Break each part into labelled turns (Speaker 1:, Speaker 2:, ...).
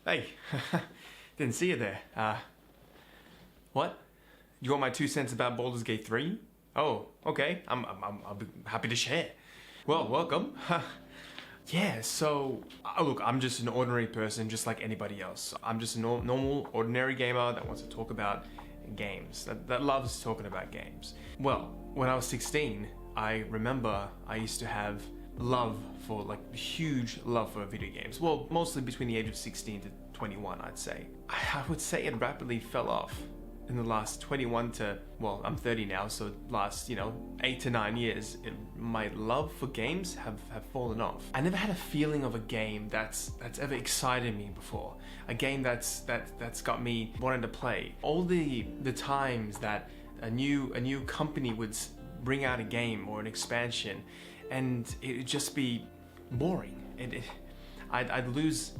Speaker 1: Hey, didn't see you there. What? You want my 2 cents about Baldur's Gate 3? Oh, okay. I'll be happy to share. Well, welcome. Yeah, so, look, I'm just an ordinary person just like anybody else. I'm just a normal, ordinary gamer that wants to talk about games, that loves talking about games. Well, when I was 16, I remember I used to have huge love for video games. Well, mostly between the age of 16 to 21, I'd say. I would say it rapidly fell off in the last 21 to, well, I'm 30 now, so last, 8 to 9 years, my love for games have fallen off. I never had a feeling of a game that's ever excited me before. A game that's got me wanting to play. All the times that a new company would bring out a game or an expansion, and it'd just be boring. I'd lose,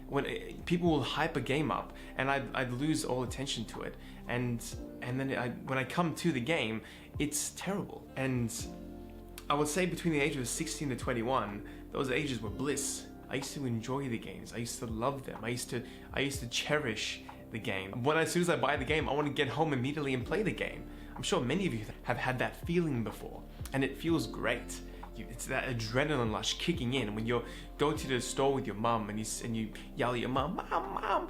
Speaker 1: when people will hype a game up, and I'd lose all attention to it, and then when I come to the game, it's terrible. And I would say between the age of 16 to 21, those ages were bliss. I used to enjoy the games. I used to love them. I used to cherish the game. As soon as I buy the game, I want to get home immediately and play the game. I'm sure many of you have had that feeling before, and it feels great. It's that adrenaline rush kicking in when you're going to the store with your mum and you yell at your mum, Mom,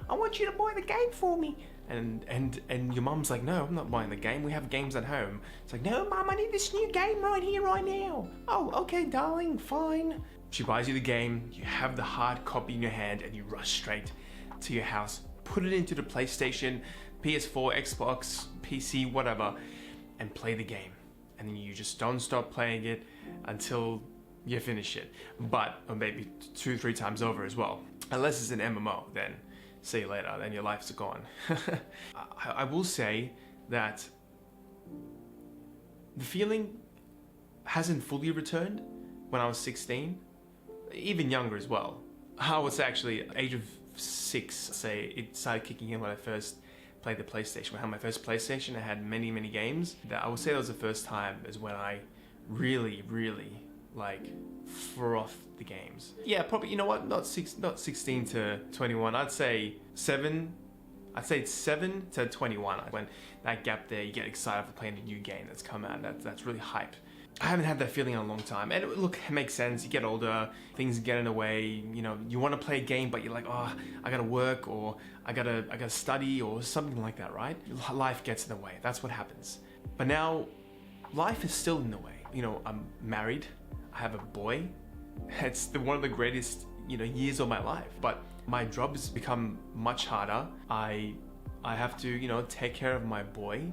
Speaker 1: I want you to buy the game for me. And your mum's like, no, I'm not buying the game. We have games at home. It's like, no, Mum, I need this new game right here, right now. Oh, okay, darling, fine. She buys you the game, you have the hard copy in your hand, and you rush straight to your house, put it into the PlayStation, PS4, Xbox, PC, whatever, and play the game. And then you just don't stop playing it until you finish it. Or maybe 2-3 times over as well. Unless it's an MMO, then see you later, then your life's gone. I will say that the feeling hasn't fully returned when I was 16, even younger as well. I would say actually, age of 6, say, it started kicking in when I first played the PlayStation. When I had my first PlayStation, I had many to that. I would say that was the first time is when I really frothed the games. Yeah, probably, you know what, not 16 to 21, I'd say 7 to 21. When that gap there, you get excited for playing a new game that's come out, that's really hype. I haven't had that feeling in a long time. And look, it makes sense. You get older, things get in the way. You want to play a game, but you're like, oh, I gotta work, or I gotta study, or something like that, right? Life gets in the way. That's what happens. But now, life is still in the way. I'm married. I have a boy. It's one of the greatest, years of my life. But my job has become much harder. I have to, take care of my boy.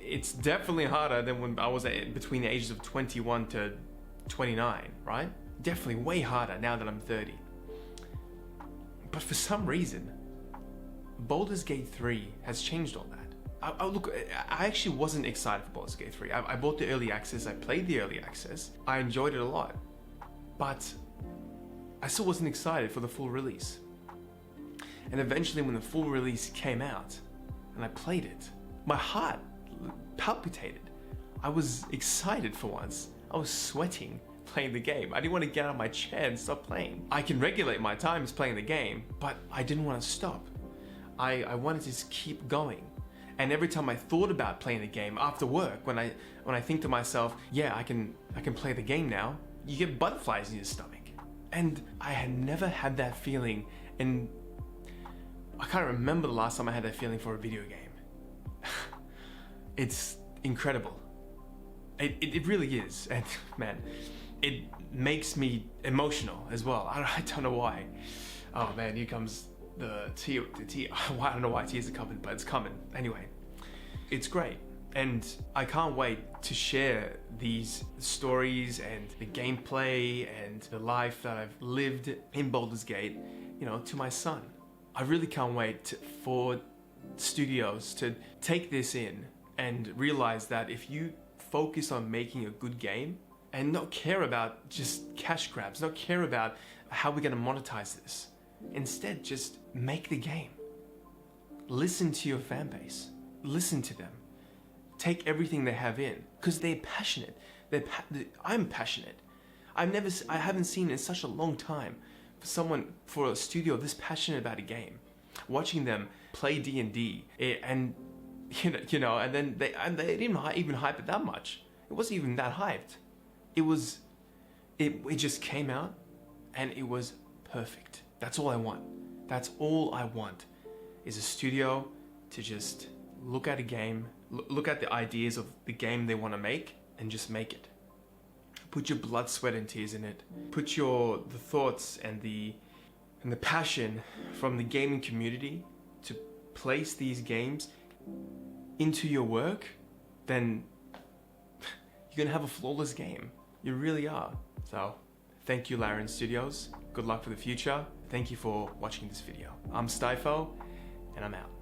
Speaker 1: It's definitely harder than when I was between the ages of 21 to 29, right? Definitely way harder now that I'm 30. But for some reason, Baldur's Gate 3 has changed all that. I actually wasn't excited for Baldur's Gate 3. I bought the early access, I played the early access, I enjoyed it a lot. But I still wasn't excited for the full release. And eventually when the full release came out, and I played it, my heart palpitated. I was excited for once. I was sweating playing the game. I didn't want to get out of my chair and stop playing. I can regulate my times playing the game, but I didn't want to stop. I wanted to just keep going. And every time I thought about playing the game after work, when I think to myself, yeah, I can play the game now, you get butterflies in your stomach. And I had never had that feeling, and I can't remember the last time I had that feeling for a video game. It's incredible. It really is. And man, it makes me emotional as well. I don't know why. Oh man, here comes the tear. I don't know why tears are coming, but it's coming. Anyway, it's great. And I can't wait to share these stories and the gameplay and the life that I've lived in Baldur's Gate, to my son. I really can't wait for studios to take this in and realize that if you focus on making a good game and not care about just cash grabs, not care about how we're going to monetize this, instead just make the game. Listen to your fan base. Listen to them. Take everything they have in, because they're passionate. I'm passionate. I haven't seen in such a long time for a studio this passionate about a game, watching them play D&D, and and then they didn't even hype it that much. It wasn't even that hyped. It just came out, and it was perfect. That's all I want. That's all I want, is a studio to just look at a game, look at the ideas of the game they want to make, and just make it. Put your blood, sweat, and tears in it. Put the thoughts and the passion from the gaming community to place these games into your work, then you're gonna have a flawless game. You really are. So, thank you, Larian Studios. Good luck for the future. Thank you for watching this video. I'm Stifo, and I'm out.